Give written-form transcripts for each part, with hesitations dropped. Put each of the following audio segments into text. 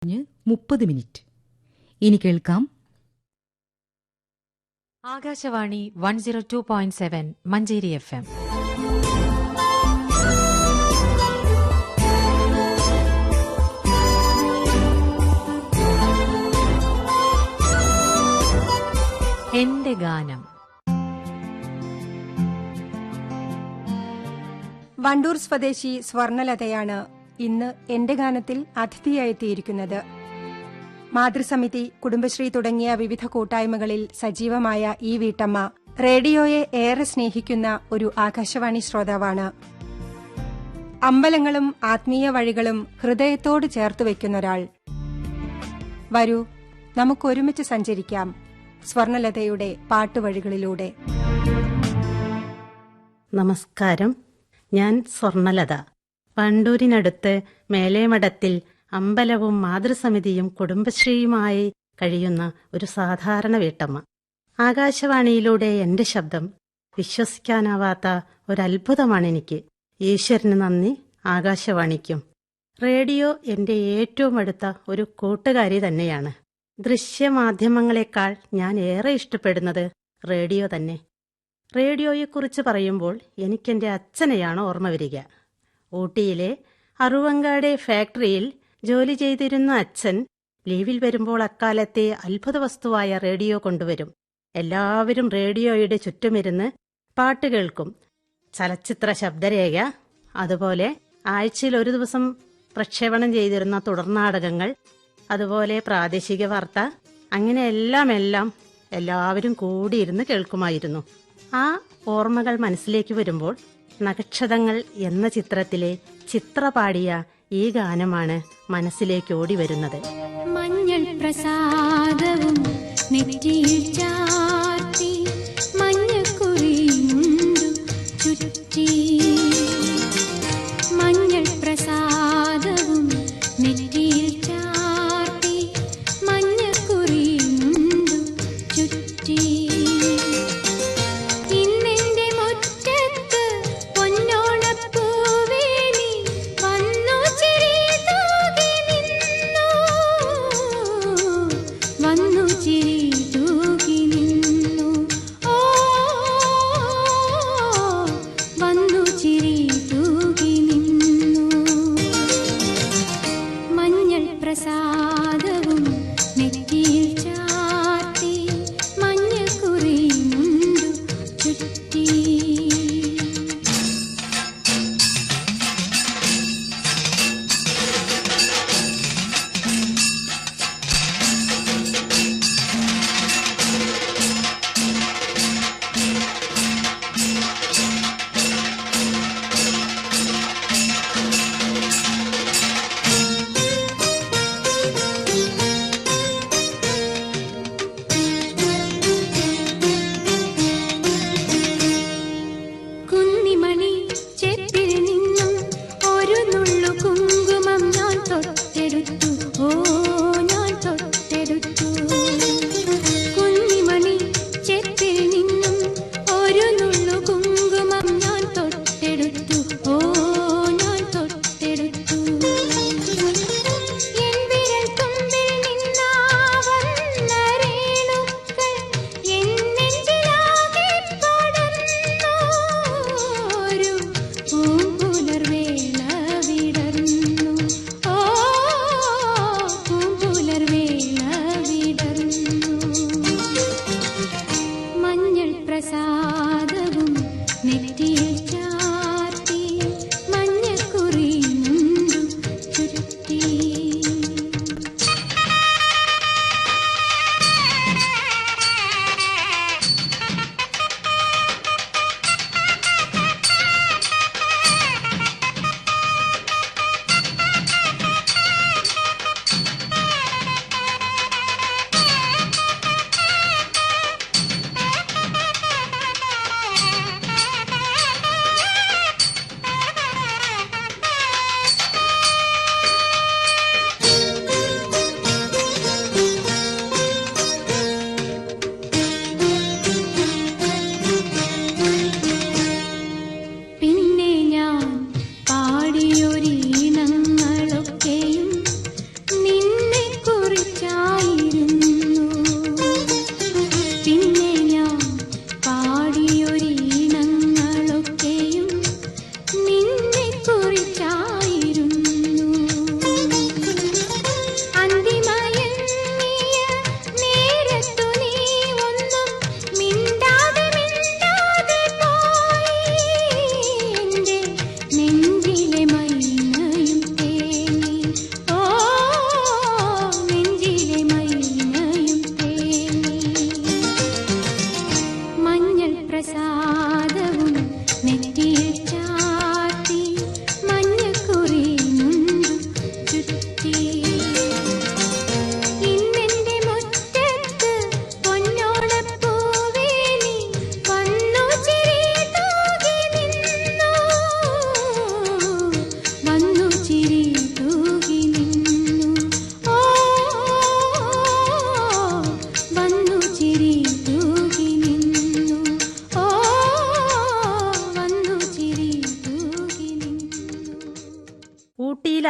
30 ഇനി കേൾക്കാം ആകാശവാണി 102.7 മഞ്ചേരി FM. എന്റെ ഗാനം. വണ്ടൂർ സ്വദേശി സ്വർണലതയാണ് ഇന്ന് എന്റെ ഗാനത്തിൽ അതിഥിയായെത്തിയിരിക്കുന്നത്. മാതൃസമിതി, കുടുംബശ്രീ തുടങ്ങിയ വിവിധ കൂട്ടായ്മകളിൽ സജീവമായ ഈ വീട്ടമ്മ റേഡിയോയെ ഏറെ സ്നേഹിക്കുന്ന ഒരു ആകാശവാണി ശ്രോതാവാണ്. അമ്പലങ്ങളും ആത്മീയ വഴികളും ഹൃദയത്തോട് ചേർത്തുവെക്കുന്നൊരാൾ. വരൂ, നമുക്കൊരുമിച്ച് സഞ്ചരിക്കാം സ്വർണലതയുടെ പാട്ടുവഴികളിലൂടെ. നമസ്കാരം, ഞാൻ സ്വർണലത. വണ്ടൂരിനടുത്ത് മേലേമഠത്തിൽ അമ്പലവും മാതൃസമിതിയും കുടുംബശ്രീയുമായി കഴിയുന്ന ഒരു സാധാരണ വീട്ടമ്മ. ആകാശവാണിയിലൂടെ എന്റെ ശബ്ദം വിശ്വസിക്കാനാവാത്ത ഒരത്ഭുതമാണെനിക്ക്. ഈശ്വരന് നന്ദി, ആകാശവാണിക്കും. റേഡിയോ എന്റെ ഏറ്റവും അടുത്ത ഒരു കൂട്ടുകാരി തന്നെയാണ്. ദൃശ്യമാധ്യമങ്ങളെക്കാൾ ഞാൻ ഏറെ ഇഷ്ടപ്പെടുന്നത് റേഡിയോ തന്നെ. റേഡിയോയെക്കുറിച്ച് പറയുമ്പോൾ എനിക്കെന്റെ അച്ഛനെയാണ് ഓർമ്മ വരിക. ഊട്ടിയിലെ അറുവങ്കാട് ഫാക്ടറിയിൽ ജോലി ചെയ്തിരുന്ന അച്ഛൻ ലീവിൽ വരുമ്പോൾ അക്കാലത്തെ അത്ഭുത വസ്തുവായ റേഡിയോ കൊണ്ടുവരും. എല്ലാവരും റേഡിയോയുടെ ചുറ്റുമിരുന്ന് പാട്ട് കേൾക്കും. ചലച്ചിത്ര ശബ്ദരേഖ, അതുപോലെ ആഴ്ചയിൽ ഒരു ദിവസം പ്രക്ഷേപണം ചെയ്തിരുന്ന തുടർനാടകങ്ങൾ, അതുപോലെ പ്രാദേശിക വാർത്ത, അങ്ങനെ എല്ലാം എല്ലാവരും കൂടിയിരുന്ന് കേൾക്കുമായിരുന്നു. ആ ഓർമ്മകൾ മനസ്സിലേക്ക് വരുമ്പോൾ നക്ഷതങ്ങൾ എന്ന ചിത്രത്തിലെ ചിത്ര പാടിയ ഈ ഗാനമാണ് മനസ്സിലേക്ക് ഓടി വരുന്നത്. മഞ്ഞൾ പ്രസാദവും നെറ്റിയിൽ ചാർത്തി മഞ്ഞക്കുറിയുണ്ടു ചുറ്റി. മഞ്ഞൾ പ്രസാദവും നെറ്റിയിൽ ചാർത്തി മഞ്ഞക്കുറിയുണ്ടു ചുറ്റി.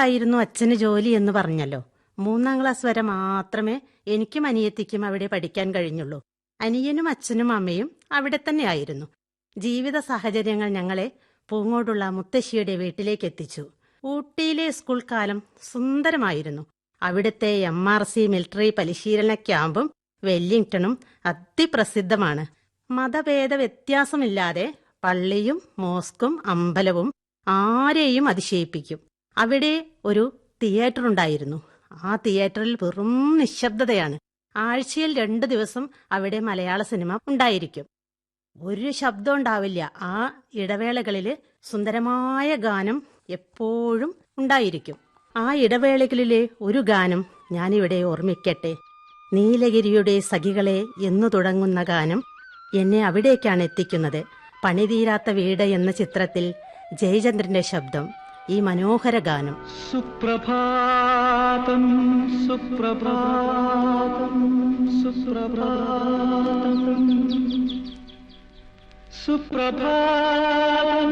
സ്കൂളിലായിരുന്നു അച്ഛന് ജോലി എന്ന് പറഞ്ഞല്ലോ. 3ാം ക്ലാസ് വരെ മാത്രമേ എനിക്കും അനിയത്തിക്കും അവിടെ പഠിക്കാൻ കഴിഞ്ഞുള്ളൂ. അനിയനും അച്ഛനും അമ്മയും അവിടെ തന്നെ ആയിരുന്നു. ജീവിത സാഹചര്യങ്ങൾ ഞങ്ങളെ പൂങ്ങോടുള്ള മുത്തശ്ശിയുടെ വീട്ടിലേക്ക് എത്തിച്ചു. ഊട്ടിയിലെ സ്കൂൾ കാലം സുന്ദരമായിരുന്നു. അവിടുത്തെ MRC മിലിറ്ററി പരിശീലന ക്യാമ്പും വെല്ലിംഗ്ടണും അതിപ്രസിദ്ധമാണ്. മതഭേദ വ്യത്യാസമില്ലാതെ പള്ളിയും മോസ്കും അമ്പലവും ആരെയും അതിശയിപ്പിക്കും. അവിടെ ഒരു തിയേറ്റർ ഉണ്ടായിരുന്നു. ആ തിയേറ്ററിൽ വെറും നിശബ്ദതയാണ്. ആഴ്ചയിൽ 2 ദിവസം അവിടെ മലയാള സിനിമ ഉണ്ടായിരിക്കും. ഒരു ശബ്ദം ഉണ്ടാവില്ല. ആ ഇടവേളകളിൽ സുന്ദരമായ ഗാനം എപ്പോഴും ഉണ്ടായിരിക്കും. ആ ഇടവേളകളിലെ ഒരു ഗാനം ഞാനിവിടെ ഓർമ്മിക്കട്ടെ. നീലഗിരിയുടെ സഖികളെ എന്നു തുടങ്ങുന്ന ഗാനം എന്നെ അവിടേക്കാണ് എത്തിക്കുന്നത്. പണിതീരാത്ത വീട് എന്ന ചിത്രത്തിൽ ജയചന്ദ്രന്റെ ശബ്ദം, ഈ മനോഹര ഗാനം. സുപ്രഭാതം സുപ്രഭാതം സുപ്രഭാതം സുപ്രഭാതം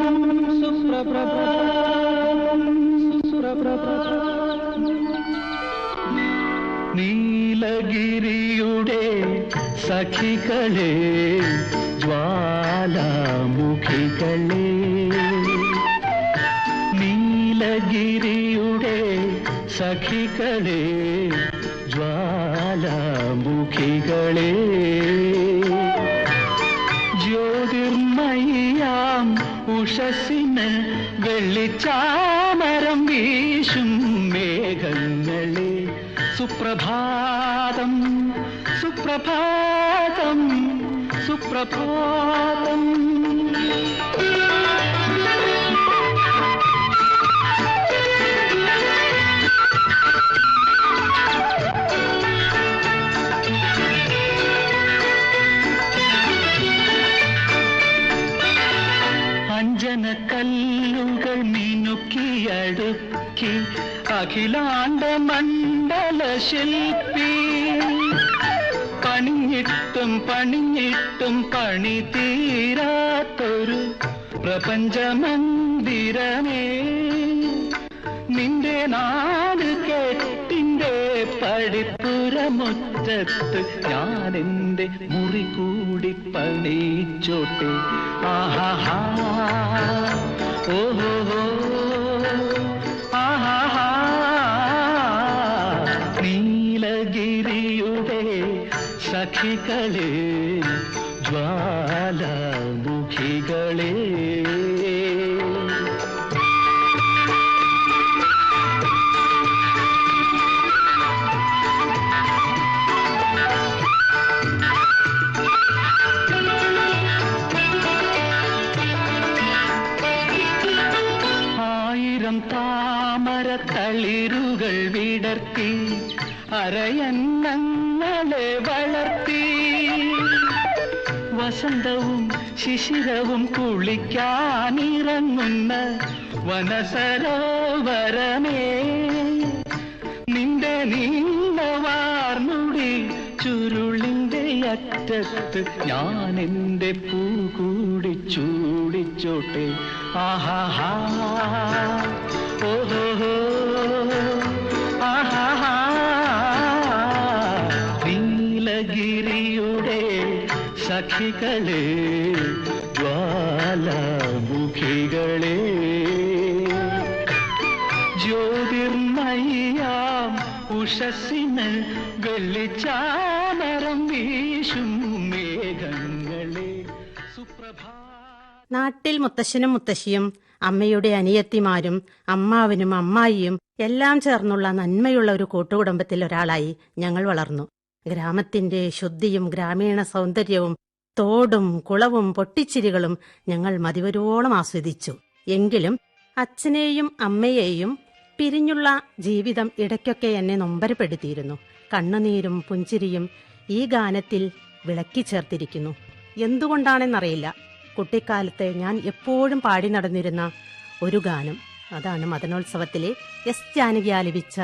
സുപ്രഭാതം സുപ്രഭാതം. നീലഗിരിയുടെ സഖികളെ ജ്വാലാമുഖികളെ, നീലഗിരിയുടെ സഖികളെ ജ്വാലാമുഖികളെ, ജ്യോതിർമയാം ഉഷസ്സിന് വെള്ളിച്ചാമരം വീശും മേഘങ്ങളെ, സുപ്രഭാതം സുപ്രഭാതം സുപ്രഭാതം. അഞ്ജനക്കല്ലുകൾ മിനുക്കിയടുക്കി അഖിലാണ്ട മണ്ഡല ശില്പി, പണിഞ്ഞിട്ടും പണിഞ്ഞിട്ടും പണി തീരാത്തൊരു പ്രപഞ്ചമന്ദിരമേ, നിന്റെ 4 കെട്ടിന്റെ പടിപ്പുരമുറ്റത്ത് ഞാൻ എന്റെ മുറി കൂടി പണിച്ചോട്ടെ. ആഹാ ഓഹോ ആഹാ. നീലഗിരിയുടെ സഖികളെ ജ്വാലാമുഖികളെ, താമരത്തളിരുകൾ വിടർത്തി അരയന്നങ്ങളെ വളർത്തി, വസന്തവും ശിശിരവും കുളിക്കാനിറങ്ങുന്ന വനസരോവരമേ, നിന്റെ നീലവാർമുടി ചുരുളിന്റെ അറ്റത്ത് ഞാൻ എന്റെ പൂ കൂടി ചൂടിച്ചോട്ടെ. ആഹാ ഓഹോ ആഹാ. നീലഗിരിയുടെ സഖികളെ ജ്വാലാമുഖികളെ, ജ്യോതിർമയാം ഉഷസ്സിന് വെള്ളിച്ചാമരം വീശും മേഘങ്ങളെ, സുപ്രഭാ. നാട്ടിൽ മുത്തശ്ശനും മുത്തശ്ശിയും അമ്മയുടെ അനിയത്തിമാരും അമ്മാവനും അമ്മായിയും എല്ലാം ചേർന്നുള്ള നന്മയുള്ള ഒരു കൂട്ടുകുടുംബത്തിൽ ഒരാളായി ഞങ്ങൾ വളർന്നു. ഗ്രാമത്തിന്റെ ശുദ്ധിയും ഗ്രാമീണ സൗന്ദര്യവും തോടും കുളവും പൊട്ടിച്ചിരികളും ഞങ്ങൾ മതിവരോളം ആസ്വദിച്ചു. എങ്കിലും അച്ഛനെയും അമ്മയെയും പിരിഞ്ഞുള്ള ജീവിതം ഇടയ്ക്കൊക്കെ എന്നെ നൊമ്പരപ്പെടുത്തിയിരുന്നു. കണ്ണുനീരും പുഞ്ചിരിയും ഈ ഗാനത്തിൽ വിളക്കി ചേർത്തിരിക്കുന്നു. എന്തുകൊണ്ടാണെന്നറിയില്ല, കുട്ടിക്കാലത്ത് ഞാൻ എപ്പോഴും പാടി നടന്നിരുന്ന ഒരു ഗാനം അതാണ് മദനോത്സവത്തിലെ എസ് ജാനകി ആലപിച്ച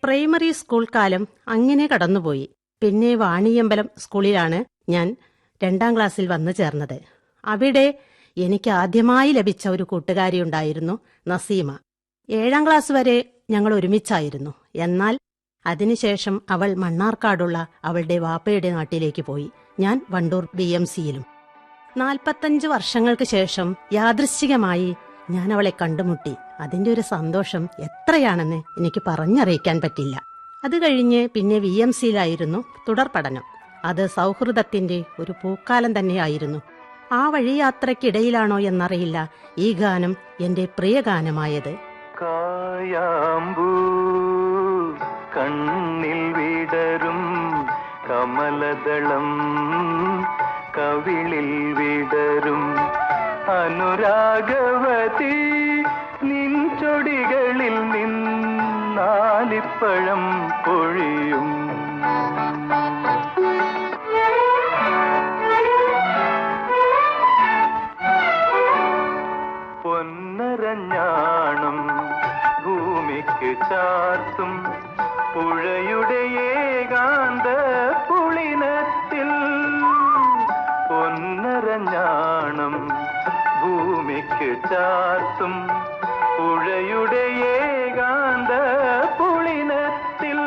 പ്രൈമറി സ്കൂൾ കാലം അങ്ങനെ കടന്നുപോയി. പിന്നെ വാണിയമ്പലം സ്കൂളിലാണ് ഞാൻ 2ാം ക്ലാസ്സിൽ വന്നു ചേർന്നത്. അവിടെ എനിക്ക് ആദ്യമായി ലഭിച്ച ഒരു കൂട്ടുകാരിയുണ്ടായിരുന്നു, നസീമ. 7ാം ക്ലാസ് വരെ ഞങ്ങൾ ഒരുമിച്ചായിരുന്നു. എന്നാൽ അതിനുശേഷം അവൾ മണ്ണാർക്കാടുള്ള അവളുടെ വാപ്പയുടെ നാട്ടിലേക്ക് പോയി. ഞാൻ വണ്ടൂർ BMCയിലും. 45 വർഷങ്ങൾക്ക് ശേഷം യാദൃശ്ചികമായി ഞാൻ അവളെ കണ്ടുമുട്ടി. അതിന്റെ ഒരു സന്തോഷം എത്രയാണെന്ന് എനിക്ക് പറഞ്ഞറിയിക്കാൻ പറ്റില്ല. അത് കഴിഞ്ഞ് പിന്നെ VMCയിലായിരുന്നു തുടർ പഠനം. അത് സൗഹൃദത്തിന്റെ ഒരു പൂക്കാലം തന്നെയായിരുന്നു. ആ വഴിയാത്രയ്ക്കിടയിലാണോ എന്നറിയില്ല ഈ ഗാനം എന്റെ പ്രിയ ഗാനമായത്. കായാമ്പൂ കണ്ണിൽ വിടരും കമലദളം കവിളിൽ വിടരും അനുരാഗവതി നിൻ ചൊടികളിൽ നിന്നാലിപ്പഴം പൊഴിയും. പൊന്നരഞ്ഞാണം ഭൂമിക്ക് ചാർത്തും പുഴയുടെ ഏകാന്ത പുളിനത്തിൽ. പൊന്നരഞ്ഞാണം ഭൂമിക്ക് ചാർത്തും പുഴയുടെ ഏകാന്ത പുളിനത്തിൽ.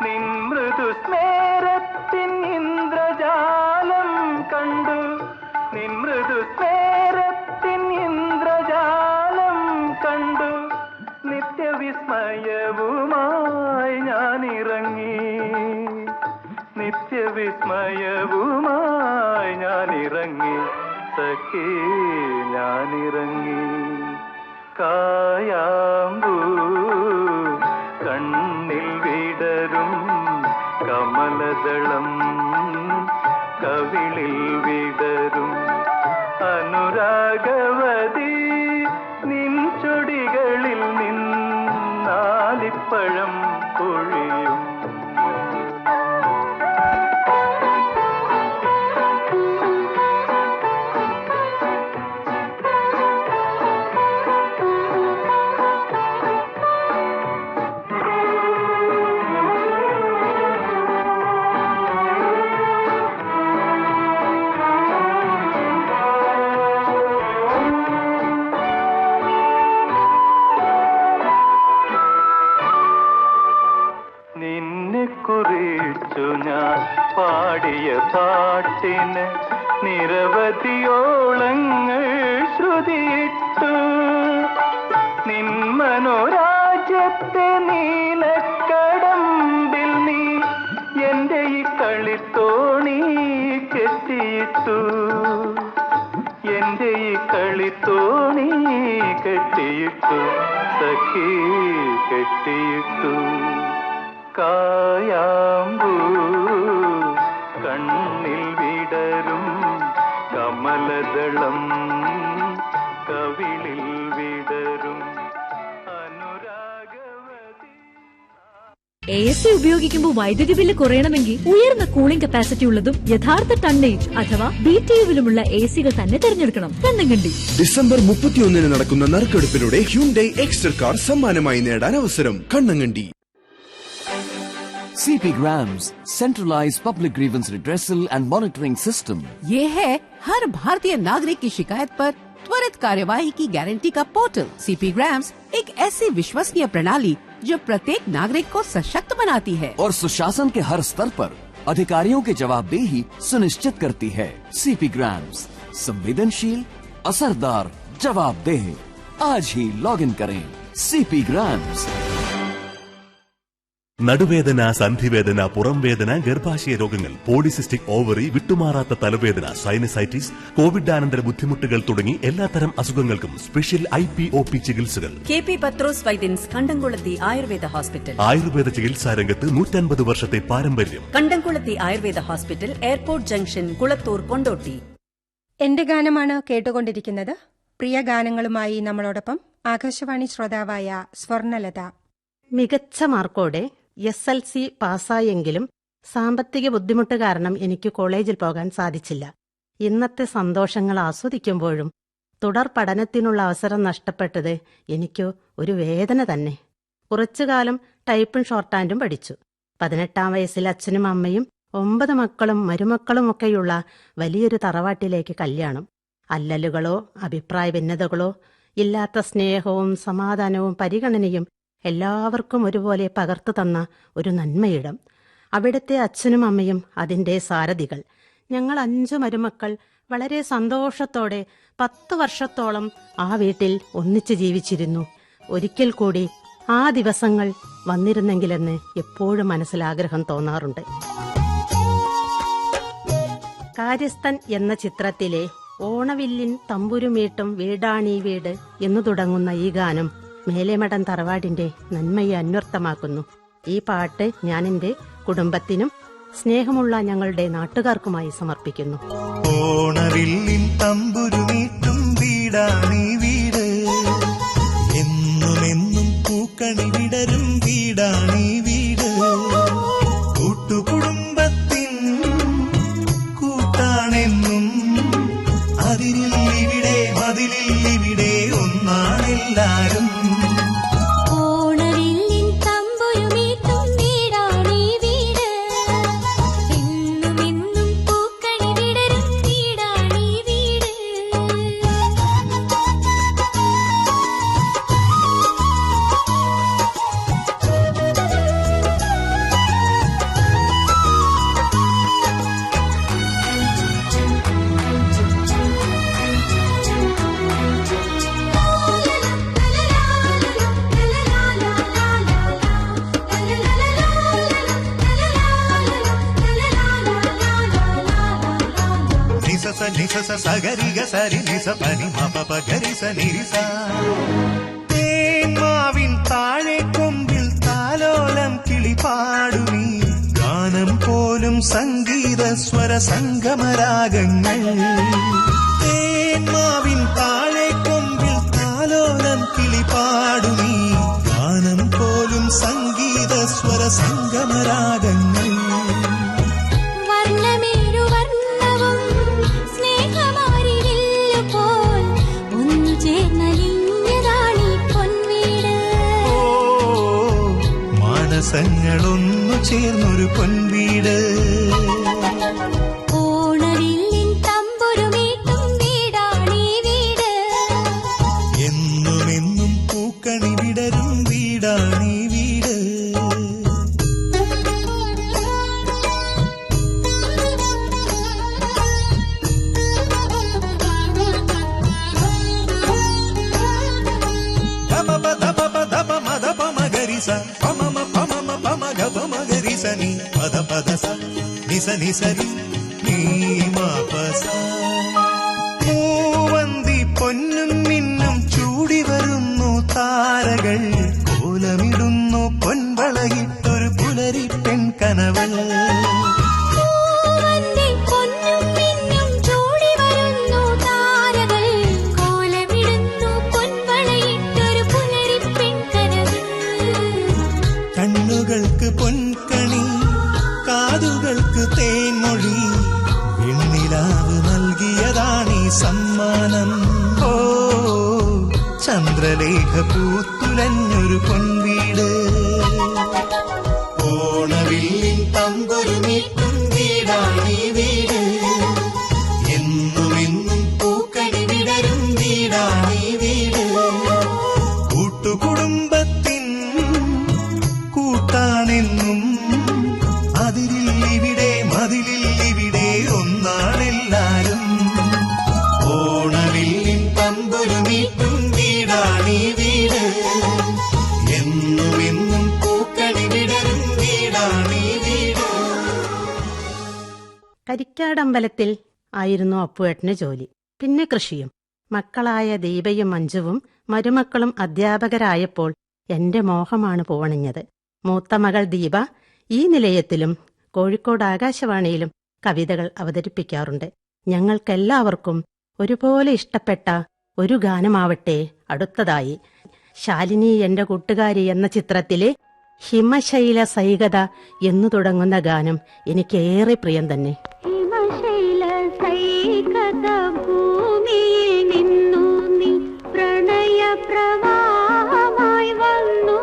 നിൻ മൃദുസ്മേരത്തിൻ ഇന്ദ്രജാലം കണ്ടു, നിൻ മൃദുസ്മേരത്തിൻ ഇന്ദ്രജാലം കണ്ടു. നിത്യവിസ്മയവുമായി ഞാനിറങ്ങി, നിത്യവിസ്മയവുമായി ഞാനിറങ്ങി, സഖി ഞാനിറങ്ങി. കായാമ്പൂ കണ്ണിൽ വിടരും കമലദളം, കവിളിൽ വിടരും അനുരാഗവതി. നിൻ ചൊടികളിൽ നിന്നാലിപ്പഴം പൊഴിയും. കുറിച്ചു ഞാൻ പാടിയ പാട്ടിന് നിരവധിയോളങ്ങൾ ശ്രുതിയിട്ടു. നിൻ മനോരാജ്യത്തെ നീലക്കടമ്പിൽ നീ എന്റെ ഈ കളിത്തോണി കെട്ടിയിട്ടു, എന്റെ ഈ കളിത്തോണി കെട്ടിയിട്ടു, സഖി കെട്ടിയിട്ടു. കായാമ്പൂ കണ്ണിൽ വിടരും കമലദളം, കവിളിൽ വിടരും അനുരാഗവതി. AC ഉപയോഗിക്കുമ്പോൾ വൈദ്യുതി ബില്ല് കുറയണമെങ്കിൽ ഉയർന്ന കൂളിംഗ് കപ്പാസിറ്റി ഉള്ളതും യഥാർത്ഥ ടണ്ണേജ് അഥവാ BTUവിലുമുള്ള ACകൾ തന്നെ തിരഞ്ഞെടുക്കണം. കണ്ണങ്കണ്ടി. ഡിസംബർ 31 നടക്കുന്ന നറുക്കെടുപ്പിലൂടെ ഹ്യുണ്ടൈ എക്സ്റ്റർ കാർ സമ്മാനമായി നേടാൻ അവസരം. Kannankandi. CP Grams centralized public grievance redressal and monitoring system. ये है हर भारतीय नागरिक की शिकायत पर त्वरित कार्यवाही की गारंटी का पोर्टल. CP Grams एक ऐसी विश्वसनीय प्रणाली जो प्रत्येक नागरिक को सशक्त बनाती है और सुशासन के हर स्तर पर अधिकारियों की जवाबदेही सुनिश्चित करती है. CP Grams संवेदनशील, असरदार, जवाबदेह. आज ही लॉग इन करें CP Grams. നടുവേദന, സന്ധിവേദന, പുറംവേദന, ഗർഭാശയ രോഗങ്ങൾ, പോളിസിസ്റ്റിക് ഓവറി, വിട്ടുമാറാത്ത തലവേദന, സൈനസൈറ്റിസ്, കോവിഡാനന്തര ബുദ്ധിമുട്ടുകൾ തുടങ്ങി എല്ലാത്തരം അസുഖങ്ങൾക്കും സ്പെഷ്യൽ IPOP ചികിത്സകൾ. KP പത്രോസ് വൈദ്യൻസ് കണ്ടംകുളത്തി ആയുർവേദ ഹോസ്പിറ്റൽ. ആയുർവേദ ചികിത്സാ രംഗത്ത് 150 വർഷത്തെ പാരമ്പര്യം. കണ്ടംകുളത്തി Ayurveda hospital, airport junction, Kulathur, Kondotty. എന്റെ ഗാനമാണ് കേട്ടുകൊണ്ടിരിക്കുന്നത്. പ്രിയ ഗാനങ്ങളുമായി നമ്മളോടൊപ്പം ആകാശവാണി ശ്രോതാവായ സ്വർണലത. മികച്ച മാർക്കോടെ SLC പാസ്സായെങ്കിലും സാമ്പത്തിക ബുദ്ധിമുട്ട് കാരണം എനിക്ക് കോളേജിൽ പോകാൻ സാധിച്ചില്ല. ഇന്നത്തെ സന്തോഷങ്ങൾ ആസ്വദിക്കുമ്പോഴും തുടർ പഠനത്തിനുള്ള അവസരം നഷ്ടപ്പെട്ടത് എനിക്ക് ഒരു വേദന തന്നെ. കുറച്ചുകാലം ടൈപ്പും ഷോർട്ട് ഹാൻഡും പഠിച്ചു. 18-ാം വയസ്സിൽ അച്ഛനും അമ്മയും 9 മക്കളും മരുമക്കളുമൊക്കെയുള്ള വലിയൊരു തറവാട്ടിലേക്ക് കല്യാണം. അല്ലലുകളോ അഭിപ്രായ ഭിന്നതകളോ ഇല്ലാത്ത സ്നേഹവും സമാധാനവും പരിഗണനയും എല്ലാവർക്കും ഒരുപോലെ പകർത്തു തന്ന ഒരു നന്മയിടം. അവിടുത്തെ അച്ഛനും അമ്മയും അതിൻ്റെ സാരഥികൾ. ഞങ്ങൾ 5 മരുമക്കൾ വളരെ സന്തോഷത്തോടെ 10 വർഷത്തോളം ആ വീട്ടിൽ ഒന്നിച്ചു ജീവിച്ചിരുന്നു. ഒരിക്കൽ കൂടി ആ ദിവസങ്ങൾ വന്നിരുന്നെങ്കിലെന്ന് എപ്പോഴും മനസ്സിലാഗ്രഹം തോന്നാറുണ്ട്. കാര്യസ്ഥൻ എന്ന ചിത്രത്തിലെ ഓണവില്ലിൻ തമ്പുരുമീട്ടും വീടാണീ വീട് എന്നു തുടങ്ങുന്ന ഈ ഗാനം മേലേമഠം തറവാടിന്റെ നന്മയെ അന്വർത്ഥമാക്കുന്നു. ഈ പാട്ട് ഞാൻ എന്റെ കുടുംബത്തിനും സ്നേഹമുള്ള ഞങ്ങളുടെ നാട്ടുകാർക്കുമായി സമർപ്പിക്കുന്നു. ഓണവില്ലിൻ തമ്പുരുമീട്ടും വീടാണീ വീട്, എന്നുമെന്നും പൂക്കണി വിടരും വീടാണീ വീട്. കൂട്ടുകുടുംബത്തിൻ കൂട്ടാണെന്നും അതിരിൽ ഇവിടെ മതിലിൽ ഇവിടെ ഒന്നും ഒന്നാണെല്ലാരും. ഓണവില്ലിൻ തമ്പുരുമീട്ടും വീടാണീ വീട്. എന്നുമെന്നും പൂക്കണി വിടരും വീടാണീ വീട്. నిసస నిసస సగరిగ సరి నిస పని మప గరిస నిరిస. തേന്മാവിൻ താഴെ കൊമ്പിൽ താലോലം കിളിപാടുമീ ഗാനം പോലും സംഗീത സ്വര സംഗമരാഗങ്ങൾ. തേന്മാവിൻ താഴെ കൊമ്പിൽ താലോലം കിളിപാടുമീ ഗാനം പോലും സംഗീത സ്വര സംഗമരാഗങ്ങൾ. വർണ്ണമേഴു വർണ്ണവും സ്നേഹമാരിവില്ലുപോൽ ഒന്നു ചേർന്നലിഞ്ഞതാണീ പൊൻവീട്. മാനസങ്ങളൊന്നു ചേർന്നൊരു പൊൻവീട്. ഓണവില്ലിൻ തമ്പുരുമീട്ടും വീടാണീ വീട്. എന്നുമെന്നും പൂക്കണി വിടരും വീടാണീ വീട്. ధప ధప ధప మధప మగరిస పమమ పమమ పమ గప మగరిస ని పద పద స నిస నిసరి നീ മാപസ. പൂവന്തി പൊന്നും മിന്നും ചൂടി വരുന്നു താരകൾ. കോലമിടുന്നു പൊൻവളയിട്ടൊരു പുലരി പെൺകനവൾ. പൂവന്തി പൊന്നും മിന്നും ചൂടി വരുന്നു താരകൾ. കോലമിടുന്നു പൊൻവളയിട്ടൊരു പുലരിപ്പെൺകനവ്. കണ്ണുകൾക്ക് പൊൻകണി, കാതുകൾക്ക് തേൻമൊഴി. വെണ്ണിലാവ് നൽകിയതാണീ സമ്മാനം. ഓ ചന്ദ്രലേഖ പൂത്തുലഞ്ഞൊരു പൊൻവീട്. ഓണവില്ലിൻ തമ്പുരുമീട്ടും വീടാണീ വീട്. എന്നുമെന്നും പൂക്കണി വിടരും വീടാണീ വീട്. കൂട്ടുകുടുംബത്തിൻ കൂട്ടാണെന്നും അതിരില്ലിവിടെ മതിലില്ലിവിടെ ഒന്നാണെല്ലാരും. ഓണവില്ലിൻ തമ്പുരുമീട്ടും വീടാണീ വീട്. എന്നുമെന്നും പൂക്കണി വിടരും വീടാണീ വീട്. കരിക്കാടമ്പലത്തിൽ ആയിരുന്നു അപ്പുവേട്ടന് ജോലി. പിന്നെ കൃഷിയും. മക്കളായ ദീപയും മഞ്ജുവും മരുമക്കളും അധ്യാപകരായപ്പോൾ എന്റെ മോഹമാണ് പൂവണിഞ്ഞത്. മൂത്ത മകൾ ദീപ ഈ നിലയത്തിലും കോഴിക്കോട് ആകാശവാണിയിലും കവിതകൾ അവതരിപ്പിക്കാറുണ്ട്. ഞങ്ങൾക്കെല്ലാവർക്കും ഒരുപോലെ ഇഷ്ടപ്പെട്ട ഒരു ഗാനമാവട്ടെ അടുത്തതായി. ശാലിനി എന്റെ കൂട്ടുകാരി എന്ന ചിത്രത്തിലെ ഹിമശൈല സൈകത എന്നു തുടങ്ങുന്ന ഗാനം എനിക്കേറെ പ്രിയം തന്നെ. ഹിമശൈല സൈകത ഭൂമിയിൽ നിന്നു നീ പ്രണയ പ്രവാഹമായി വന്നു.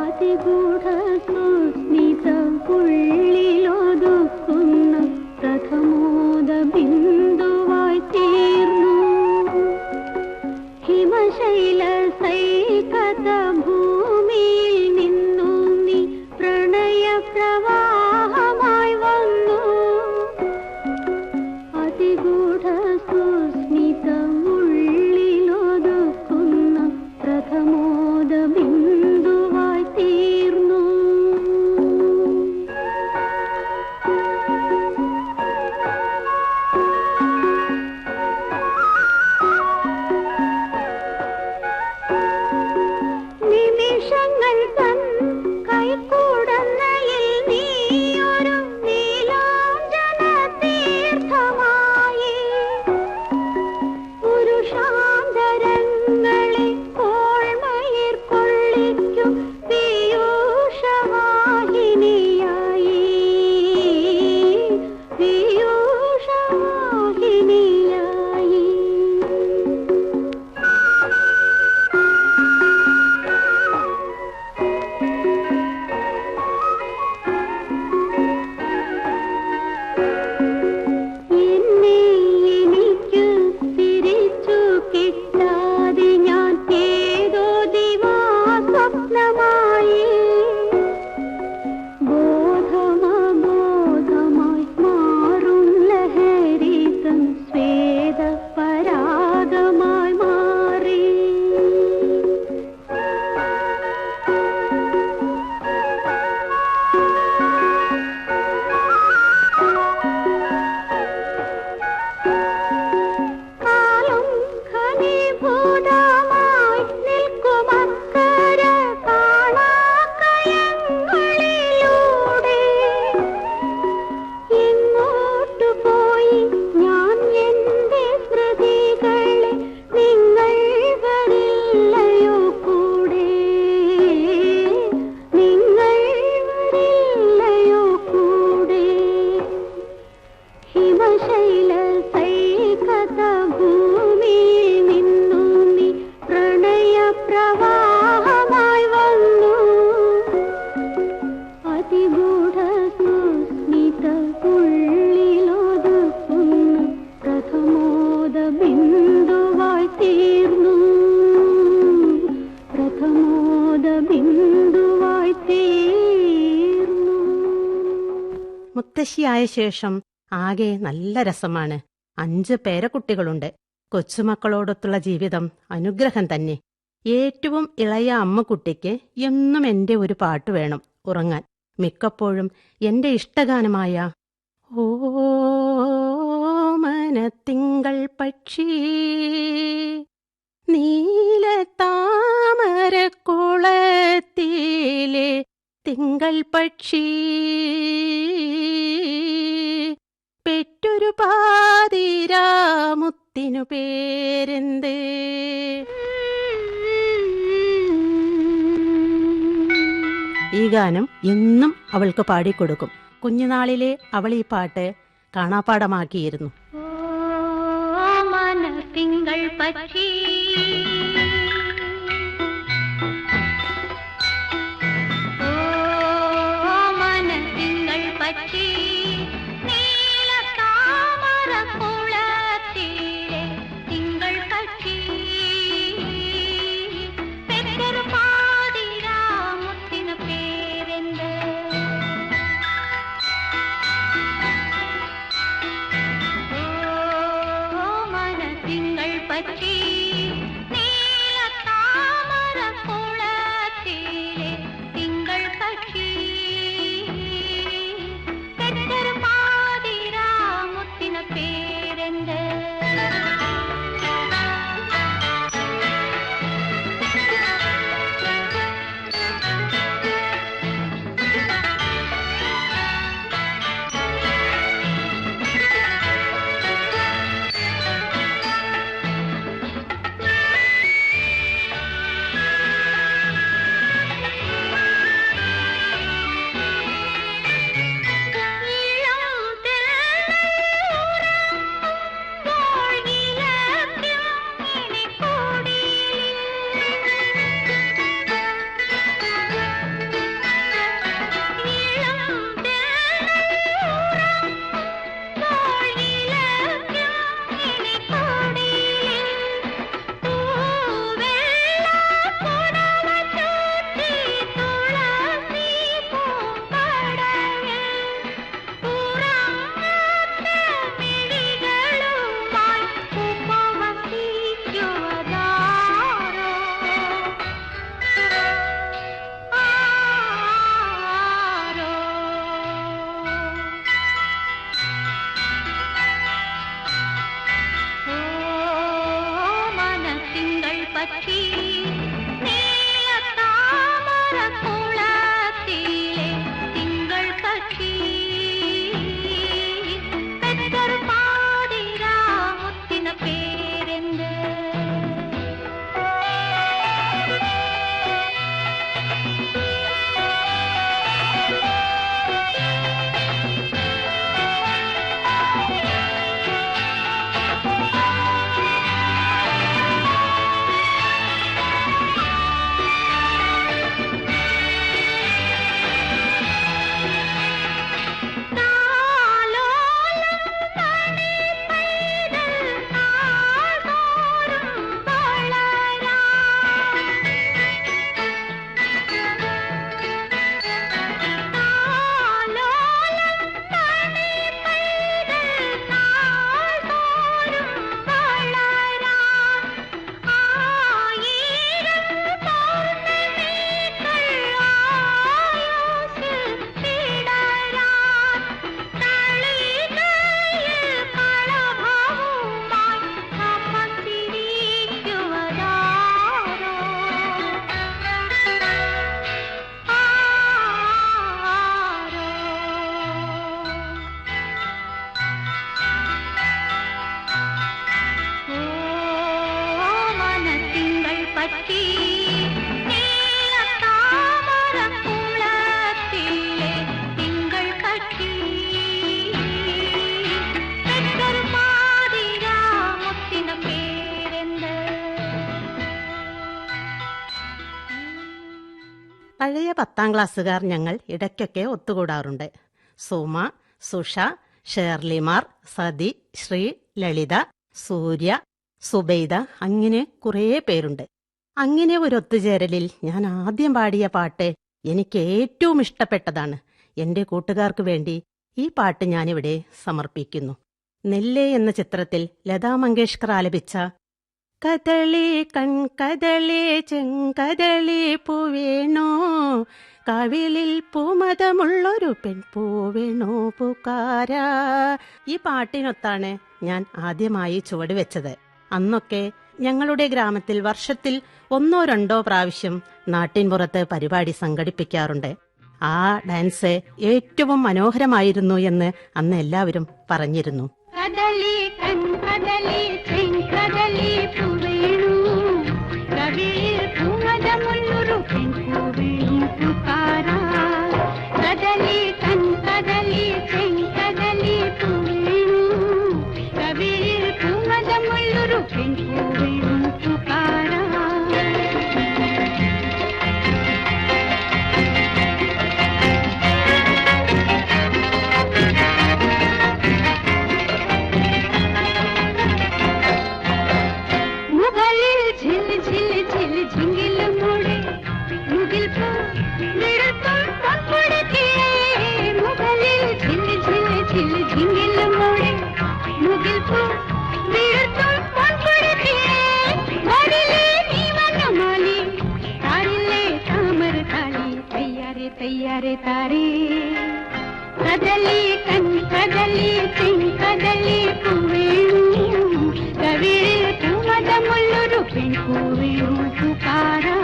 അതിഗൂഢ സുസ്മിത ഉള്ളിലൊതുക്കുന്ന പ്രഥമോദ ബിന്ദുവായി തീർന്നു. ഹിമശൈല സൈകത ഭൂമിയിൽ നിന്നു നീ പ്രണയ പ്രവാഹമായി വന്നു. മുത്തശ്ശിയായ ശേഷം ആകെ നല്ല രസമാണ്. 5 പേരക്കുട്ടികളുണ്ട്. കൊച്ചുമക്കളോടൊത്തുള്ള ജീവിതം അനുഗ്രഹം തന്നെ. ഏറ്റവും ഇളയ അമ്മക്കുട്ടിക്ക് എന്നും എന്റെ ഒരു പാട്ട് വേണം ഉറങ്ങാൻ. മിക്കപ്പോഴും എന്റെ ഇഷ്ടഗാനമായ ഓ മനത്തിങ്കൾ പക്ഷി നീലത്താമരക്കുളത്തിലെ തിങ്കൾ പക്ഷി പെറ്റൊരു പാതിരാമുത്തിനു പേരെന്ത്? ഈ ഗാനം എന്നും അവൾക്ക് പാടിക്കൊടുക്കും. കുഞ്ഞുനാളിലെ അവൾ ഈ പാട്ട് കാണാപ്പാടമാക്കിയിരുന്നു. തിങ്കൾ പക്ഷി പഴയ 10ാം ക്ലാസ്സുകാർ ഞങ്ങൾ ഇടയ്ക്കൊക്കെ ഒത്തുകൂടാറുണ്ട്. സുമ, സുഷ, ഷേർലിമാർ, സതി, ശ്രീ, ലളിത, സൂര്യ, സുബൈദ, അങ്ങനെ കുറേ പേരുണ്ട്. അങ്ങനെ ഒരു ഒത്തുചേരലിൽ ഞാൻ ആദ്യം പാടിയ പാട്ട് എനിക്ക് ഏറ്റവും ഇഷ്ടപ്പെട്ടതാണ്. എന്റെ കൂട്ടുകാർക്ക് വേണ്ടി ഈ പാട്ട് ഞാനിവിടെ സമർപ്പിക്കുന്നു. നെല്ല് എന്ന ചിത്രത്തിൽ ലതാ മങ്കേഷ്കർ ആലപിച്ച കദളി കൺകദളി ചെങ്കദളി പൂവേണോ, കവിളിൽ പൂമതമുള്ളൊരു പെൺപൂവേണോ പൂക്കാര. ഈ പാട്ടിനൊത്താണ് ഞാൻ ആദ്യമായി ചുവട് വെച്ചത്. അന്നൊക്കെ ഞങ്ങളുടെ ഗ്രാമത്തിൽ വർഷത്തിൽ 1-2 പ്രാവശ്യം നാട്ടിൻപുറത്ത് പരിപാടി സംഘടിപ്പിക്കാറുണ്ട്. ആ ഡാൻസ് ഏറ്റവും മനോഹരമായിരുന്നു എന്ന് അന്ന് എല്ലാവരും പറഞ്ഞിരുന്നു. കദളി കൺകദളി ചെങ്കദളി പൂവേണു, കവിളിൽ പൂമതമുള്ളൊരു പെൺപൂവേണു പൂക്കാര. കദളി കൺകദളി ചെങ്കദളി പൂവേണു, കവിളിൽ പൂമതമുള്ളൊരു പെൺപൂവേണു പൂക്കാര. तैयारे तारे कदली कदली कदली पूवेणु, कविल पूमदमुल्लुरु पेण्पूवेणु पुकारा.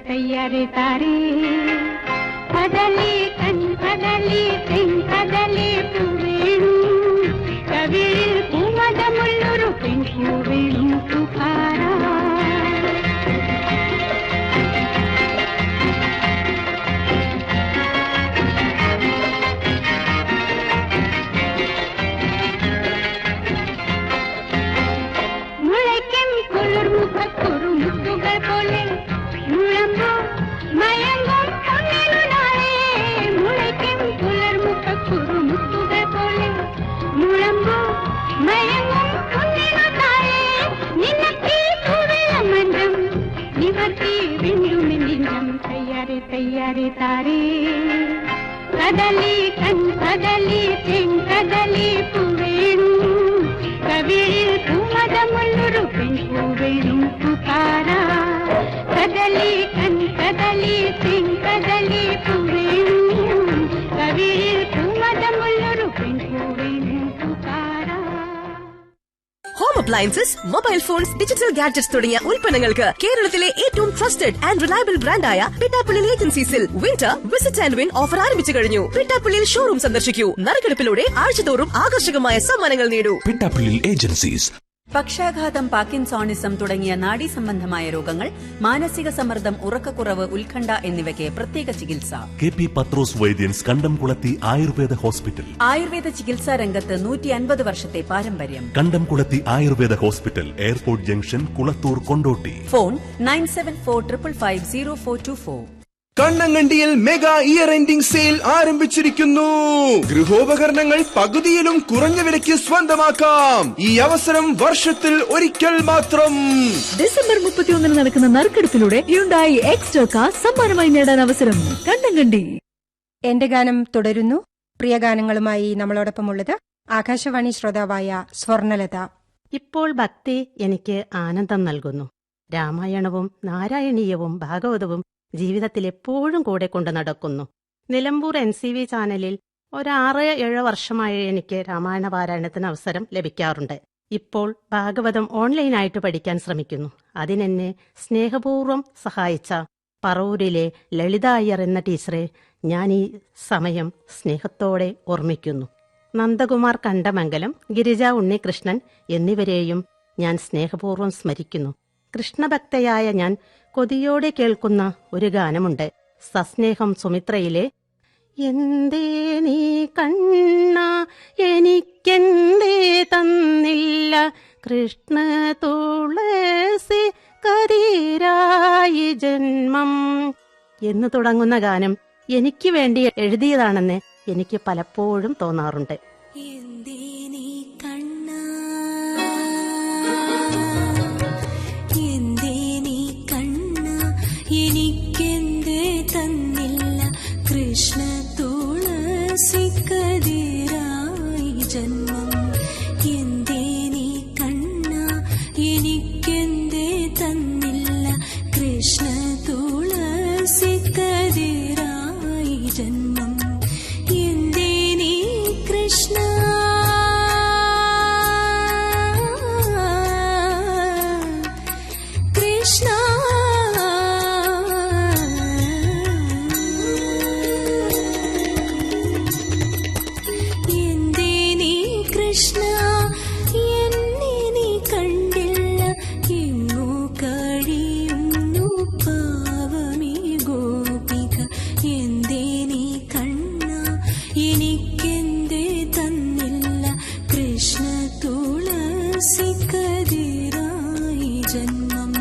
तैयारे तारे कदली कदली कदली पूवेणु, कविल पूमदमुल्लुरु पेण्पूवेणु पुकारा. മുളയ്ക്കും കുളിർമുഖക്കുറു മുത്തുകൾ പോലെ മുഴമ്പോ മയങ്ങും പൊന്നിനു നാളെ, മുളയ്ക്കും പുലർമുഖക്കുറു മുത്തുകൾ പോലെ മുഴമ്പോ മയങ്ങും പൊന്നിനു താഴെ. നിനക്ക് പൂവിളമന്ത്രം നിവർത്തി വിണ്ടുമിന്നം തയ്യാറെ തയ്യാറെ താരേ കദലി കദലി ചെങ്കദളി പൂവേണു, കവിളിൽ പൂമദമുള്ളൊരു പെൺപൂവേണു പുകാരാ. കദലി കദലി ചെങ്കദളി പൂവേണു, കവിളിൽ പൂമദമുള്ളൊരു പെൺപൂവേണു പുകാരാ. Home appliances, mobile phones, digital gadgets തുടങ്ങിയ ഉൽപ്പന്നങ്ങൾക്ക് കേരളത്തിലെ ഏറ്റവും ട്രസ്റ്റഡ് ആൻഡ് റിലയബിൾ ബ്രാൻഡായ പിട്ടാപ്പള്ളിൽ ഏജൻസീസിൽ winter visit and win offer ആരംഭിച്ചു കഴിഞ്ഞു. പിട്ടാപ്പള്ളിയിൽ ഷോറൂം സന്ദർശിക്കൂ. നറുക്കെടുപ്പിലൂടെ ആഴ്ചതോറും ആകർഷകമായ സമ്മാനങ്ങൾ നേടൂ. പിട്ടാപ്പള്ളിൽ ഏജൻസീസ്. പക്ഷാഘാതം, പാർക്കിൻസോണിസം തുടങ്ങിയ നാഡീസംബന്ധമായ രോഗങ്ങൾ, മാനസിക സമ്മർദ്ദം, ഉറക്കക്കുറവ്, ഉത്കണ്ഠ എന്നിവയ്ക്ക് പ്രത്യേക ചികിത്സ. കെ പി പത്രോസ് വൈദ്യൻസ് കണ്ടംകുളത്തി ആയുർവേദ ഹോസ്പിറ്റൽ. ആയുർവേദ ചികിത്സാ രംഗത്ത് 150 വർഷത്തെ പാരമ്പര്യം. കണ്ടംകുളത്തി Ayurveda hospital, airport junction, Kulathur, Kondotty. Phone 9745550424. കണ്ണങ്കണ്ടിയിൽ മെഗാ ഇയർ എൻഡിംഗ് സെയിൽ ആരംഭിച്ചിരിക്കുന്നു. ഗൃഹോപകരണങ്ങൾ പകുതിയിലും കുറഞ്ഞ വിലയ്ക്ക് സ്വന്തമാക്കാം. ഈ അവസരം വർഷത്തിൽ ഒരിക്കൽ മാത്രം. ഡിസംബർ 31 നടക്കുന്ന നറുക്കെടുപ്പിലൂടെ ഹ്യുണ്ടായി എക്സ്ട്രാ കാർ സമ്മാനമായി നേടാൻ അവസരം. കണ്ണങ്കണ്ടി. എന്റെ ഗാനം തുടരുന്നു. പ്രിയ ഗാനങ്ങളുമായി നമ്മളോടൊപ്പമുള്ളത് ആകാശവാണി ശ്രോതാവായ സ്വർണലത. ഇപ്പോൾ ഭക്തി എനിക്ക് ആനന്ദം നൽകുന്നു. രാമായണവും നാരായണീയവും ഭാഗവതവും ജീവിതത്തിൽ എപ്പോഴും കൂടെ കൊണ്ടു നടക്കുന്നു. നിലമ്പൂർ NCV ചാനലിൽ 6-7 വർഷമായി എനിക്ക് രാമായണ പാരായണത്തിന് അവസരം ലഭിക്കാറുണ്ട്. ഇപ്പോൾ ഭാഗവതം ഓൺലൈനായിട്ട് പഠിക്കാൻ ശ്രമിക്കുന്നു. അതിനെന്നെ സ്നേഹപൂർവ്വം സഹായിച്ച പറവൂരിലെ ലളിത അയ്യർ എന്ന ടീച്ചറെ ഞാൻ ഈ സമയം സ്നേഹത്തോടെ ഓർമ്മിക്കുന്നു. നന്ദകുമാർ കണ്ടമംഗലം, ഗിരിജ ഉണ്ണികൃഷ്ണൻ എന്നിവരെയും ഞാൻ സ്നേഹപൂർവ്വം സ്മരിക്കുന്നു. കൃഷ്ണഭക്തയായ ഞാൻ കൊതിയോടെ കേൾക്കുന്ന ഒരു ഗാനമുണ്ട്. സസ്നേഹം സുമിത്രയിലെ എന്തേ നീ കണ്ണ എനിക്കെന്തേ തന്നില്ല കൃഷ്ണ തുളസി കതിരായി ജന്മം എന്ന് തുടങ്ങുന്ന ഗാനം എനിക്ക് വേണ്ടി എഴുതിയതാണെന്ന് എനിക്ക് പലപ്പോഴും തോന്നാറുണ്ട്. എനിക്കെന്തേ തന്നില്ല കൃഷ്ണ തുളസി കതിരായി ജന്മം. എന്തേ നീ കണ്ണ എനിക്കെന്തേ തന്നില്ല കൃഷ്ണ തുളസി കതിരായി ജന്മം. എന്തേ നീ കൃഷ്ണ കൃഷ്ണ കൃഷ്ണ എന്നെ നീ കണ്ടില്ല എങ്ങോ കഴിയുന്നു പാവമേ ഗോപിക. എന്തേ നീ കണ്ണ എനിക്കെന്തേ തന്നില്ല കൃഷ്ണ തുളസി കതിരായി ജന്മം.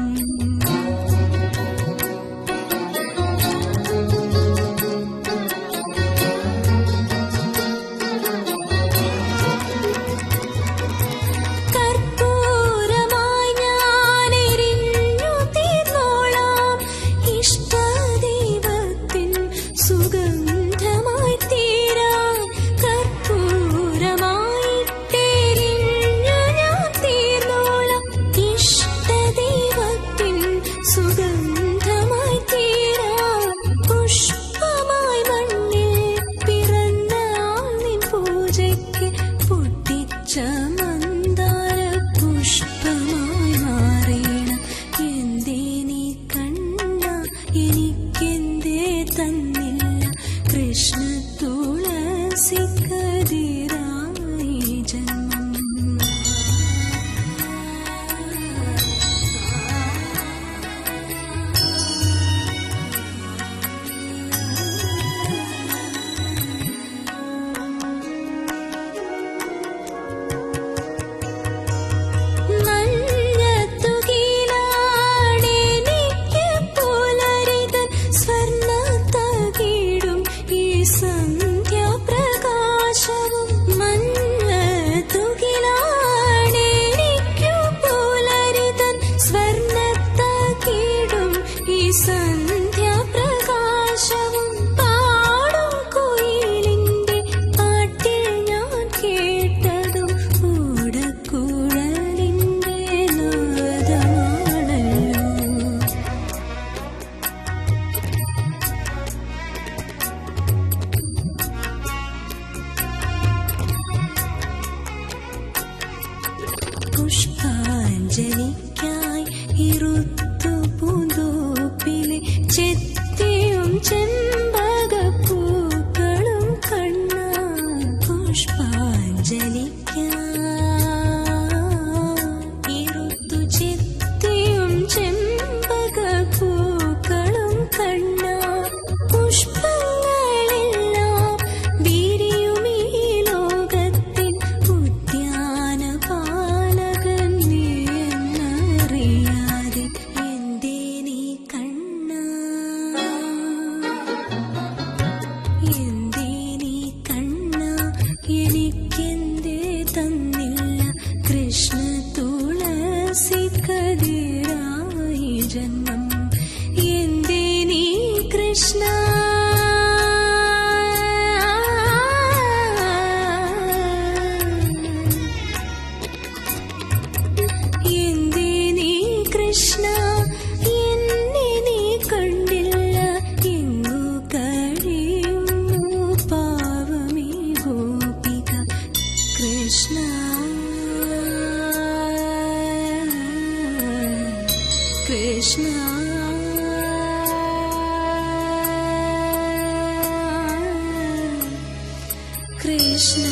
പുഷ്പാഞ്ജലിക്കായി ഇരുത്തു പൂന്തോപ്പിലെ ചെത്തിയും ചെമ്പകപ്പൂക്കളും കണ്ണ. പുഷ്പാഞ്ജലിക്കായി ഇരുത്തു ചെത്തിയും ചെമ്പകപ്പൂക്കളും കണ്ണ. പുഷ്പങ്ങളെല്ലാം വിരിയും ഈ ലോകത്തിൻ ഉദ്യാനപാലകൻ നീ എന്നറിയാതെ. എന്തേ നീ കണ്ണ എന്തേ നീ കണ്ണ എനിക്കെന്തേ തന്നില്ല കൃഷ്ണ തുളസി കതിരായി ജന്മം. എന്തേ നീ കൃഷ്ണ എന്തേ നീ കൃഷ്ണ എന്നെ നീ കണ്ടില്ല എങ്ങു കഴിയുന്നു പാവമേ ഗോപിക. കൃഷ്ണ കൃഷ്ണ കൃഷ്ണ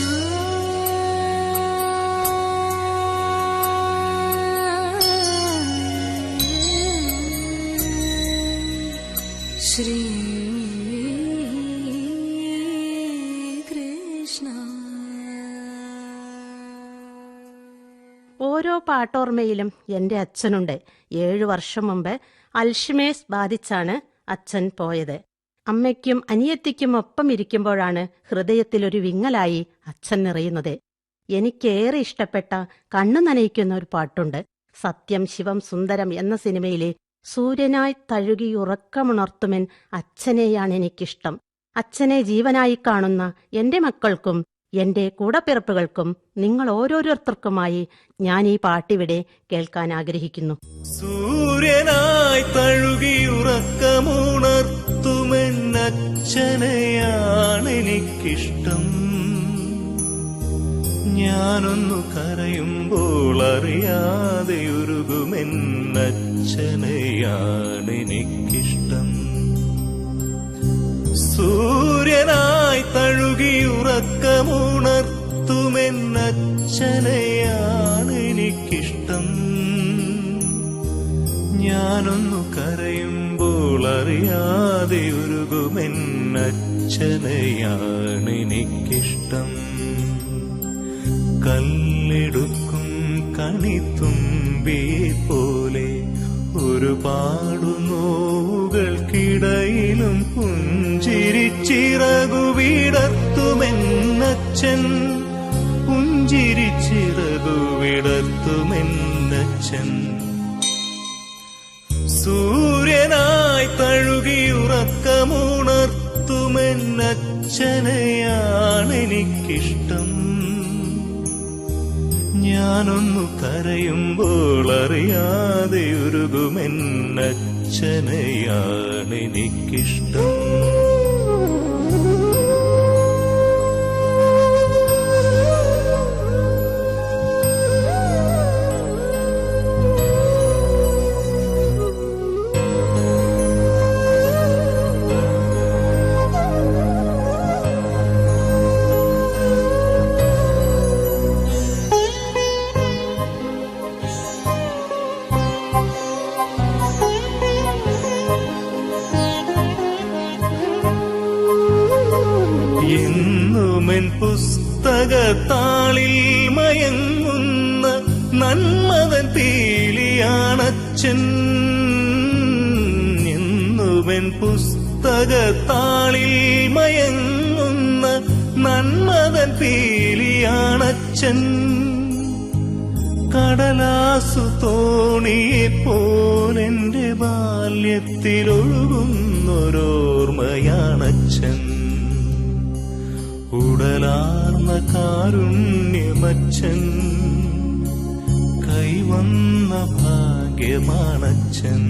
ശ്രീ ഓരോ പാട്ടോർമ്മയിലും എൻ്റെ അച്ഛനുണ്ട്. 7 വർഷം മുമ്പ് അൽഷിമേഴ്സ് ബാധിച്ചാണ് അച്ഛൻ പോയത്. അമ്മയ്ക്കും അനിയത്തിക്കും ഒപ്പം ഇരിക്കുമ്പോഴാണ് ഹൃദയത്തിലൊരു വിങ്ങലായി അച്ഛൻ നിറയുന്നത്. എനിക്കേറെ ഇഷ്ടപ്പെട്ട കണ്ണു നനയിക്കുന്ന ഒരു പാട്ടുണ്ട്. സത്യം ശിവം സുന്ദരം എന്ന സിനിമയിലെ സൂര്യനായി തഴുകി ഉറക്കമുണർത്തുമെൻ അച്ഛനെയാണ് എനിക്കിഷ്ടം. അച്ഛനെ ജീവനായി കാണുന്ന എൻ്റെ മക്കൾക്കും എൻ്റെ കൂടപ്പിറപ്പുകൾക്കും നിങ്ങൾ ഓരോരുത്തർക്കുമായി ഞാൻ ഈ പാട്ടിവിടെ കേൾക്കാൻ ആഗ്രഹിക്കുന്നു. സൂര്യനായി തഴുകിയുറക്കമുണർത്തുമെന്നച്ഛനെയാണെനിക്കിഷ്ടം. ഞാനൊന്നു കരയുമ്പോൾ അറിയാതെ ഉരുകുമെന്നച്ഛനെയാണെനിക്കിഷ്ടം. സൂര്യനായി തഴുകിയുറക്കമുണർത്തുമെന്നച്ഛനെയാണെനിക്കിഷ്ടം. ഞാനൊന്നു കരയുമ്പോൾ അറിയാതെ ഉരുകുമെന്നച്ഛനെയാണെനിക്കിഷ്ടം. കല്ലെടുക്കും കണിത്തുമ്പിയെ പോലെ ഒരുപാടു നോവുകൾക്കിടയിലും പുഞ്ചിരിച്ചിറകു വിടർത്തുമെന്നച്ഛൻ. പുഞ്ചിരിച്ചിറകു വിടർത്തുമെന്നച്ഛൻ. സൂര്യനായി തഴുകിയുറക്കമുണർത്തുമെന്നച്ഛനെയാണെനിക്കിഷ്ടം. ഞാനൊന്നു കരയുമ്പോൾ അറിയാതെ ഉരുകുമെന്നച്ഛനെയാണെനിക്കിഷ്ടം. എന്നുമെൻ പുസ്തകത്താളിൽ മയങ്ങുന്ന നന്മതൻ പീലിയാണച്ഛൻ. എന്നുമെൻ പുസ്തകത്താളിൽ മയങ്ങുന്ന നന്മതൻ പീലിയാണച്ഛൻ. കടലാസു തോണിയെപ്പോലെന്റെ ബാല്യത്തിലൊഴുകുന്നൊരോർമ്മയാണച്ഛൻ. ഉടലാർന്ന കാരുണ്യമച്ഛൻ. കൈവന്ന ഭാഗ്യമാണച്ഛൻ.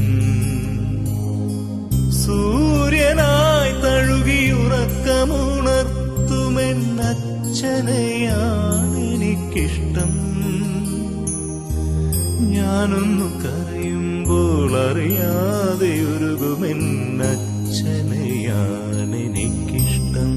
സൂര്യനായി തഴുകിയുറക്കമുണർത്തുമെന്നച്ഛനെയാണെനിക്കിഷ്ടം. ഞാനൊന്നു കരയുമ്പോൾ അറിയാതെ ഉരുകുമെന്നച്ഛനെയാണെനിക്കിഷ്ടം.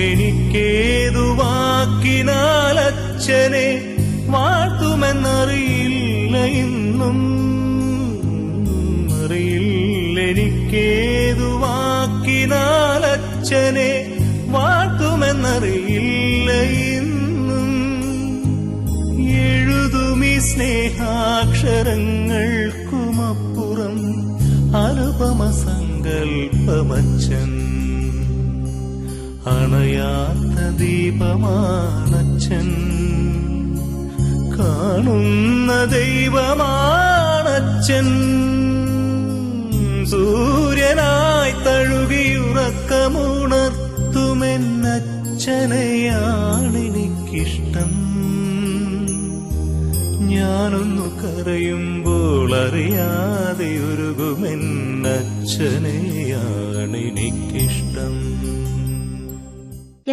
അറിയില്ലെനിക്കേതു വാക്കിനാലച്ഛനെ വാഴ്ത്തുമെന്നറിയില്ല ഇന്നും. അറിയില്ലെനിക്കേതു വാക്കിനാലച്ഛനെ വാഴ്ത്തുമെന്നറിയില്ല ഇന്നും. എഴുതുമീ സ്നേഹാക്ഷരങ്ങൾക്കുമപ്പുറം അനുപമ സങ്കൽപ്പമച്ഛൻ. അണയാത്ത ദീപമാണച്ഛൻ. കാണുന്ന ദൈവമാണച്ഛൻ. സൂര്യനായി തഴുകിയുറക്കമുണർത്തുമെന്നച്ഛനെയാണെനിക്കിഷ്ടം. ഞാനൊന്നു കരയുമ്പോൾ അറിയാതെ ഉരുകുമെന്നച്ഛനെയാണെനിക്കിഷ്ടം.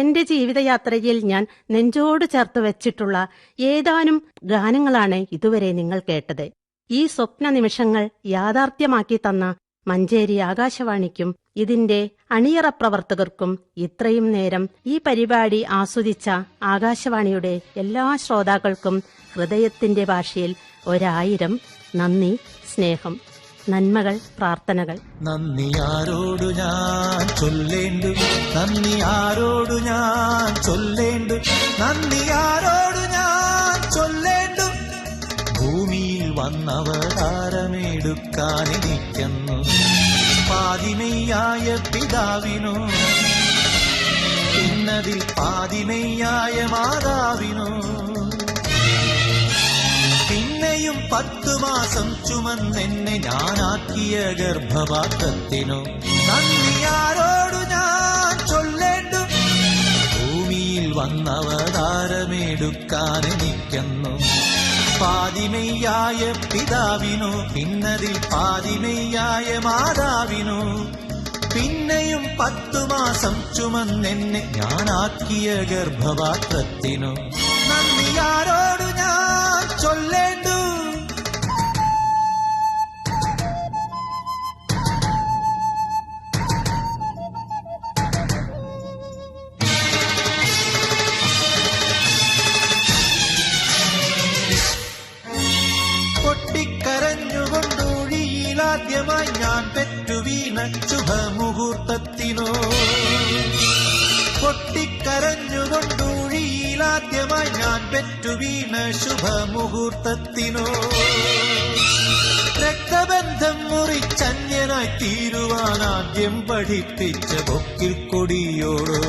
എന്റെ ജീവിതയാത്രയിൽ ഞാൻ നെഞ്ചോട് ചേർത്ത് വെച്ചിട്ടുള്ള ഏതാനും ഗാനങ്ങളാണ് ഇതുവരെ നിങ്ങൾ കേട്ടത്. ഈ സ്വപ്ന നിമിഷങ്ങൾ യാഥാർത്ഥ്യമാക്കി തന്ന മഞ്ചേരി ആകാശവാണിക്കും ഇതിന്റെ അണിയറ പ്രവർത്തകർക്കും ഇത്രയും നേരം ഈ പരിപാടി ആസ്വദിച്ച ആകാശവാണിയുടെ എല്ലാ ശ്രോതാക്കൾക്കും ഹൃദയത്തിന്റെ ഭാഷയിൽ 1000 നന്ദി, സ്നേഹം, നന്മകൾ, പ്രാർത്ഥനകൾ. നന്ദി ആരോടു ഞാൻ ചൊല്ലേണ്ടു, നന്ദി ആരോടു ഞാൻ ചൊല്ലേണ്ടു, നന്ദി ആരോടു ഞാൻ ചൊല്ലേണ്ടു. ഭൂമിയിൽ വന്നവതാരമെടുക്കാനിരിക്കുന്നു പാതിമെയ്യായ പിതാവിനു, പിന്നതിൽ പാതിമെയ്യായ മാതാവിനു, പിന്നെയും 10 മാസം ചുമന്നെന്നെ ഞാനാക്കിയ ഗർഭപാത്രത്തിനു നന്ദി ആരോടു ഞാൻ ചൊല്ലേണ്ടു. ഭൂമിയിൽ വന്നവതാരമെടുക്കാനെനിക്കുന്നു പാതിമെയ്യായ പിതാവിനു, പിന്നതിൽ പാതിമെയ്യായ മാതാവിനു, പിന്നെയും 10 മാസം ചുമന്നെന്നെ ഞാനാക്കിയ ഗർഭപാത്രത്തിനു നന്ദി ആരോടു ഞാൻ ചൊല്ലേണ്ടു. പൊട്ടിക്കരഞ്ഞുകൊണ്ടൊഴിയിലാദ്യമായി ഞാൻ പെറ്റുവീണ ശുഭമുഹൂർത്തത്തിനോ, പൊട്ടിക്കരഞ്ഞുകൊണ്ടൊഴിയിലാദ്യമായി ഞാൻ പെറ്റുവീണ ശുഭമുഹൂർത്തത്തിനോ, രക്തബന്ധം മുറിച്ചന്യനായി തീരുവാനാദ്യം പഠിപ്പിച്ച പൊക്കിൽ കൊടിയോടോ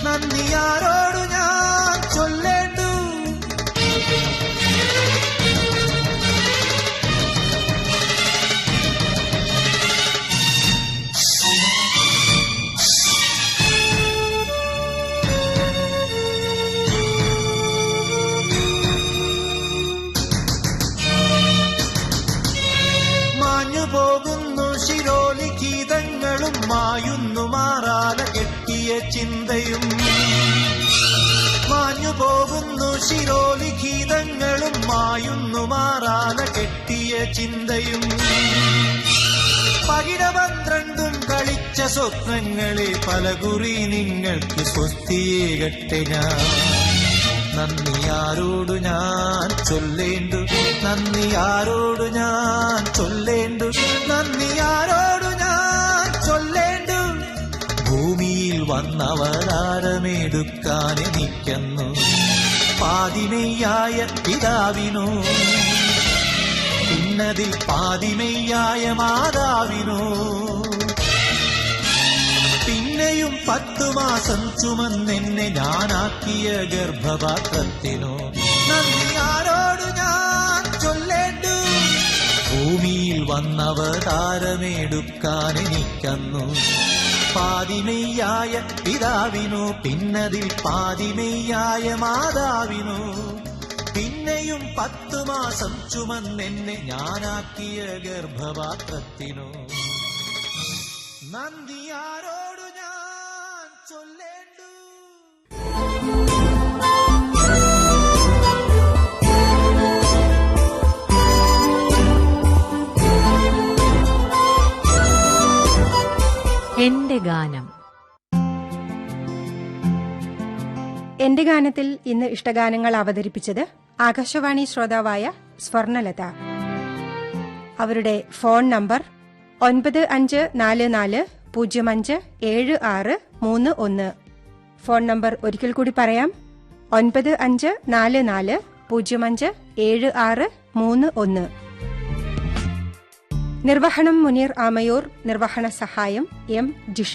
നന്ദി ആരോടു ഞാൻ ചൊല്ലേണ്ടു. പോകുന്നു ശിരോലിഖിതങ്ങളും മായുന്നു മാറാല കെട്ടിയ ചിന്തയും, മാഞ്ഞു പോകുന്നു ശിരോലിഖിതങ്ങളും മായുന്നു മാറാല കെട്ടിയ ചിന്തയും, പകിട 12 കളിച്ച സ്വപ്നങ്ങളെ പലകുറി നിങ്ങൾക്ക് സ്വസ്തിയേകട്ടെ ഞാൻ. നന്ദി ആരോടു ഞാൻ ചൊല്ലേണ്ടു, നന്ദി ആരോടു ഞാൻ ചൊല്ലേണ്ടു, നന്ദി ആരോടു ഞാൻ ചൊല്ലേണ്ടു. ഭൂമിയിൽ വന്നവതാരമെടുക്കാനെനിക്കുന്നു പാതിമെയ്യായ പിതാവിനു, പിന്നതിൽ പാതിമെയ്യായ മാതാവിനു, പിന്നെയും 10 മാസം ചുമന്നെന്നെ ഞാനാക്കിയ ഗർഭപാത്രത്തിനു നന്ദി ആരോടു ഞാൻ ചൊല്ലേണ്ടു. ഭൂമിയിൽ വന്നവതാരമെടുക്കാനെനിക്കുന്നു പാതിമെയ്യായ പിതാവിനു, പിന്നതിൽ പാതിമെയ്യായ മാതാവിനു, പിന്നെയും 10 മാസം ചുമന്നെന്നെ ഞാനാക്കിയ ഗർഭപാത്രത്തിനു നന്ദി ആരോടു ഞാൻ ചൊല്ലേണ്ടു. എന്റെ ഗാനം. എന്റെ ഗാനത്തിൽ ഇന്ന് ഇഷ്ടഗാനങ്ങൾ അവതരിപ്പിച്ചത് ആകാശവാണി ശ്രോതാവായ സ്വർണലത. അവരുടെ ഫോൺ നമ്പർ 9544057631. ഫോൺ നമ്പർ ഒരിക്കൽ കൂടി പറയാം, 9544057631. നിർവഹണം മുനീർ ആമയൂർ, നിർവഹണ സഹായം എം ജിഷ.